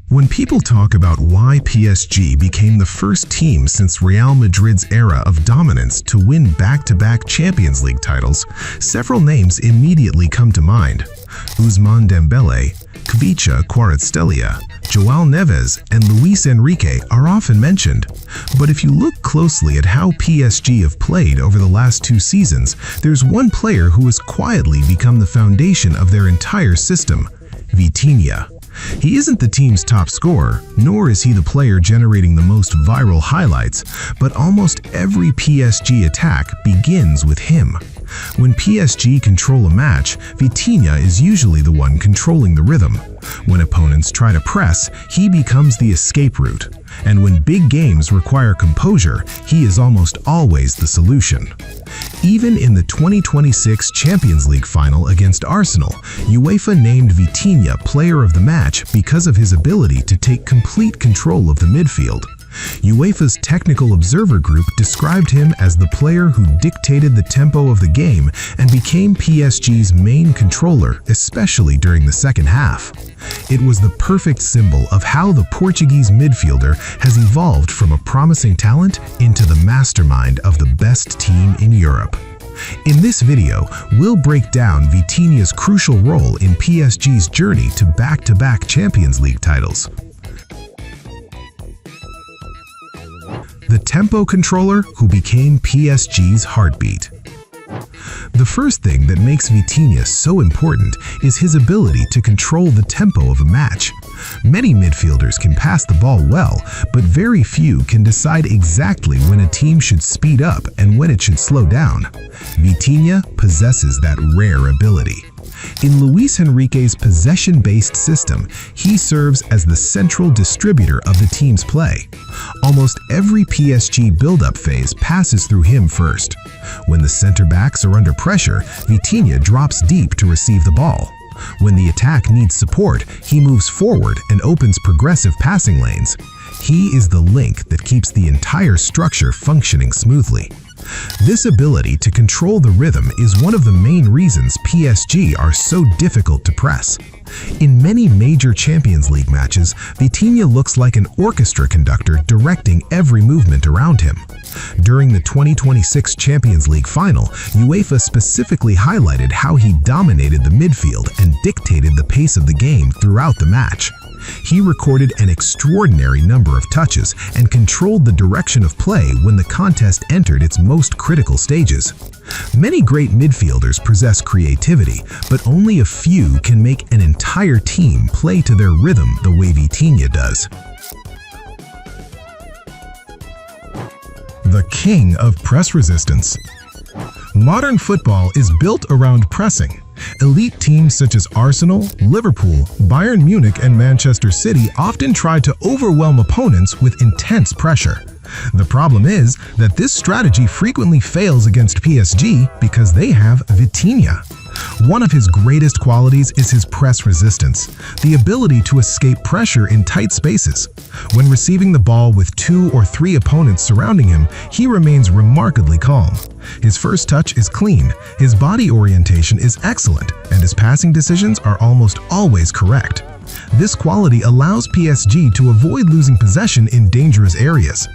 When people talk about why PSG became the first team since Real Madrid's era of dominance to win back-to-back Champions League titles, several names immediately come to mind. Ousmane Dembélé, Khvicha Kvaratskhelia, João Neves, and Luis Enrique are often mentioned. But if you look closely at how PSG have played over the last 2 seasons, there's one player who has quietly become the foundation of their entire system: Vitinha. He isn't the team's top scorer, nor is he the player generating the most viral highlights, but almost every PSG attack begins with him. When PSG control a match, Vitinha is usually the one controlling the rhythm. When opponents try to press, he becomes the escape route. And when big games require composure, he is almost always the solution. Even in the 2026 Champions League final against Arsenal, UEFA named Vitinha Player of the Match because of his ability to take complete control of the midfield. UEFA's Technical Observer Group described him as the player who dictated the tempo of the game and became PSG's main controller, especially during the second half. It was the perfect symbol of how the Portuguese midfielder has evolved from a promising talent into the mastermind of the best team in Europe. In this video, we'll break down Vitinha's crucial role in PSG's journey to back-to-back Champions League titles. The tempo controller who became PSG's heartbeat. The first thing that makes Vitinha so important is his ability to control the tempo of a match. Many midfielders can pass the ball well, but very few can decide exactly when a team should speed up and when it should slow down. Vitinha possesses that rare ability. In Luis Enrique's possession-based system, he serves as the central distributor of the team's play. Almost every PSG build-up phase passes through him first. When the center-backs are under pressure, Vitinha drops deep to receive the ball. When the attack needs support, he moves forward and opens progressive passing lanes. He is the link that keeps the entire structure functioning smoothly. This ability to control the rhythm is one of the main reasons PSG are so difficult to press. In many major Champions League matches, Vitinha looks like an orchestra conductor directing every movement around him. During the 2026 Champions League final, UEFA specifically highlighted how he dominated the midfield and dictated the pace of the game throughout the match. He recorded an extraordinary number of touches and controlled the direction of play when the contest entered its most critical stages. Many great midfielders possess creativity, but only a few can make an entire team play to their rhythm the way Vitinha does. The king of press resistance. Modern football is built around pressing. Elite teams such as Arsenal, Liverpool, Bayern Munich, and Manchester City often try to overwhelm opponents with intense pressure. The problem is that this strategy frequently fails against PSG because they have Vitinha. One of his greatest qualities is his press resistance, the ability to escape pressure in tight spaces. When receiving the ball with 2 or 3 opponents surrounding him, he remains remarkably calm. His first touch is clean, his body orientation is excellent, and his passing decisions are almost always correct. This quality allows PSG to avoid losing possession in dangerous areas.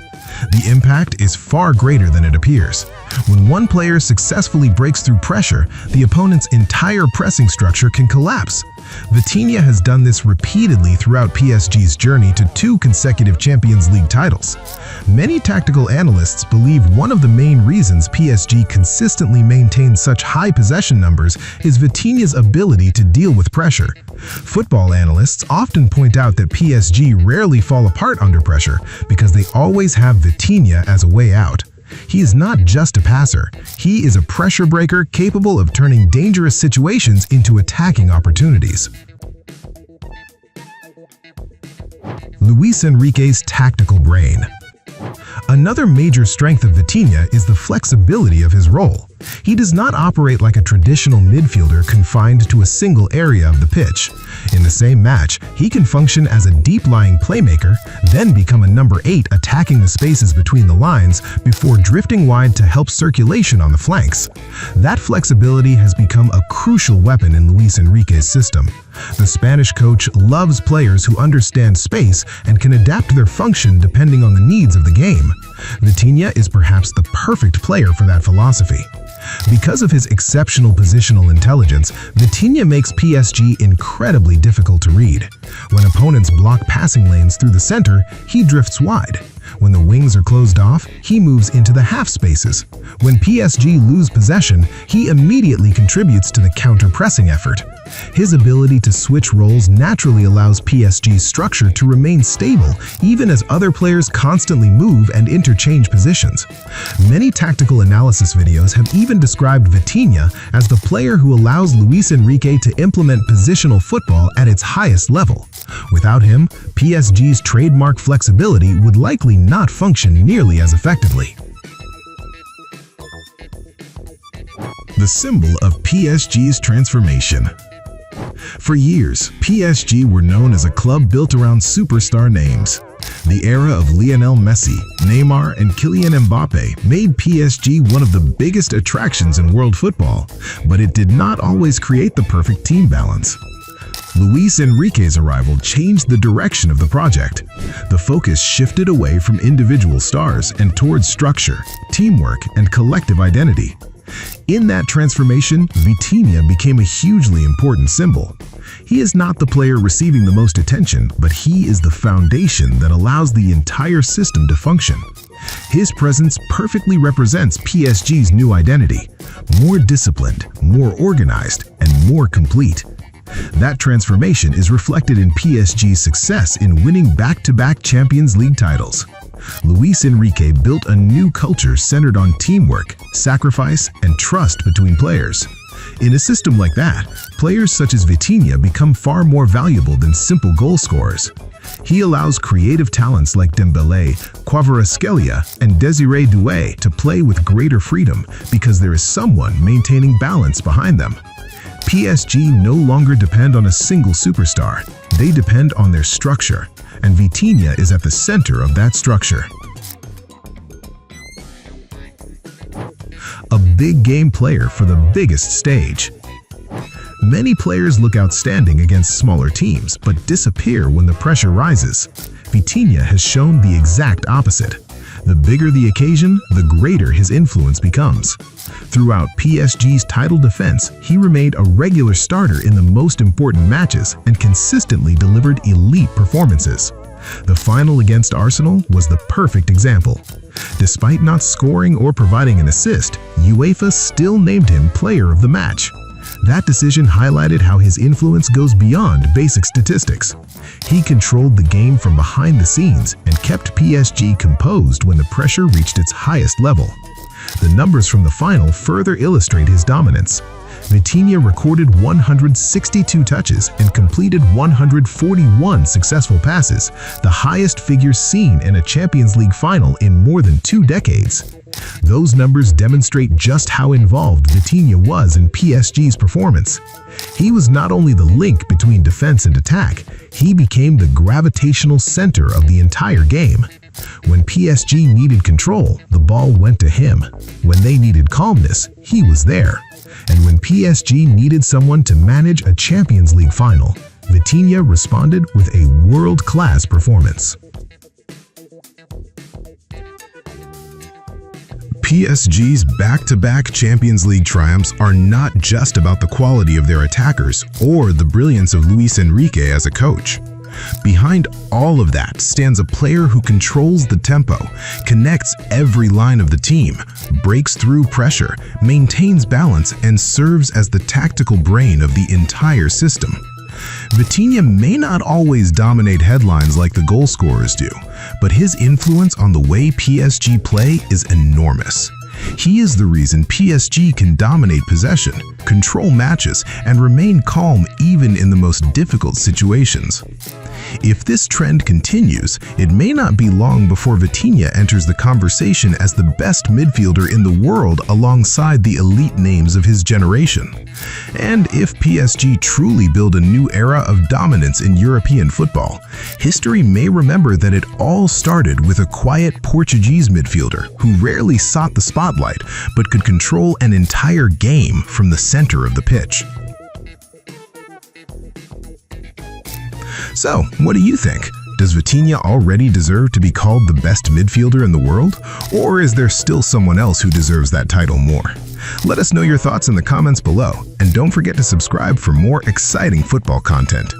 The impact is far greater than it appears. When one player successfully breaks through pressure, the opponent's entire pressing structure can collapse. Vitinha has done this repeatedly throughout PSG's journey to 2 consecutive Champions League titles. Many tactical analysts believe one of the main reasons PSG consistently maintains such high possession numbers is Vitinha's ability to deal with pressure. Football analysts often point out that PSG rarely fall apart under pressure because they always have Vitinha as a way out. He is not just a passer, he is a pressure breaker capable of turning dangerous situations into attacking opportunities. Luis Enrique's tactical brain. Another major strength of Vitinha is the flexibility of his role. He does not operate like a traditional midfielder confined to a single area of the pitch. In the same match, he can function as a deep-lying playmaker, then become a number 8 attacking the spaces between the lines before drifting wide to help circulation on the flanks. That flexibility has become a crucial weapon in Luis Enrique's system. The Spanish coach loves players who understand space and can adapt their function depending on the needs of the game. Vitinha is perhaps the perfect player for that philosophy. Because of his exceptional positional intelligence, Vitinha makes PSG incredibly difficult to read. When opponents block passing lanes through the center, he drifts wide. When the wings are closed off, he moves into the half spaces. When PSG lose possession, he immediately contributes to the counter-pressing effort. His ability to switch roles naturally allows PSG's structure to remain stable, even as other players constantly move and interchange positions. Many tactical analysis videos have even described Vitinha as the player who allows Luis Enrique to implement positional football at its highest level. Without him, PSG's trademark flexibility would likely not function nearly as effectively. The symbol of PSG's transformation. For years, PSG were known as a club built around superstar names. The era of Lionel Messi, Neymar, and Kylian Mbappe made PSG one of the biggest attractions in world football, but it did not always create the perfect team balance. Luis Enrique's arrival changed the direction of the project. The focus shifted away from individual stars and towards structure, teamwork, and collective identity. In that transformation, Vitinha became a hugely important symbol. He is not the player receiving the most attention, but he is the foundation that allows the entire system to function. His presence perfectly represents PSG's new identity: more disciplined, more organized, and more complete. That transformation is reflected in PSG's success in winning back-to-back Champions League titles. Luis Enrique built a new culture centered on teamwork, sacrifice, and trust between players. In a system like that, players such as Vitinha become far more valuable than simple goal scorers. He allows creative talents like Dembélé, Kvaratskhelia, and Désiré Doué to play with greater freedom because there is someone maintaining balance behind them. PSG no longer depend on a single superstar. They depend on their structure, and Vitinha is at the center of that structure. A big game player for the biggest stage. Many players look outstanding against smaller teams, but disappear when the pressure rises. Vitinha has shown the exact opposite. The bigger the occasion, the greater his influence becomes. Throughout PSG's title defense, he remained a regular starter in the most important matches and consistently delivered elite performances. The final against Arsenal was the perfect example. Despite not scoring or providing an assist, UEFA still named him player of the match. That decision highlighted how his influence goes beyond basic statistics. He controlled the game from behind the scenes and kept PSG composed when the pressure reached its highest level. The numbers from the final further illustrate his dominance. Vitinha recorded 162 touches and completed 141 successful passes, the highest figures seen in a Champions League final in more than 2 decades. Those numbers demonstrate just how involved Vitinha was in PSG's performance. He was not only the link between defense and attack, he became the gravitational center of the entire game. When PSG needed control, the ball went to him. When they needed calmness, he was there. And when PSG needed someone to manage a Champions League final, Vitinha responded with a world-class performance. PSG's back-to-back Champions League triumphs are not just about the quality of their attackers or the brilliance of Luis Enrique as a coach. Behind all of that stands a player who controls the tempo, connects every line of the team, breaks through pressure, maintains balance, and serves as the tactical brain of the entire system. Vitinha may not always dominate headlines like the goal scorers do, but his influence on the way PSG play is enormous. He is the reason PSG can dominate possession, control matches, and remain calm even in the most difficult situations. If this trend continues, it may not be long before Vitinha enters the conversation as the best midfielder in the world alongside the elite names of his generation. And if PSG truly build a new era of dominance in European football, history may remember that it all started with a quiet Portuguese midfielder who rarely sought the spotlight but could control an entire game from the center of the pitch. So, what do you think? Does Vitinha already deserve to be called the best midfielder in the world? Or is there still someone else who deserves that title more? Let us know your thoughts in the comments below, and don't forget to subscribe for more exciting football content.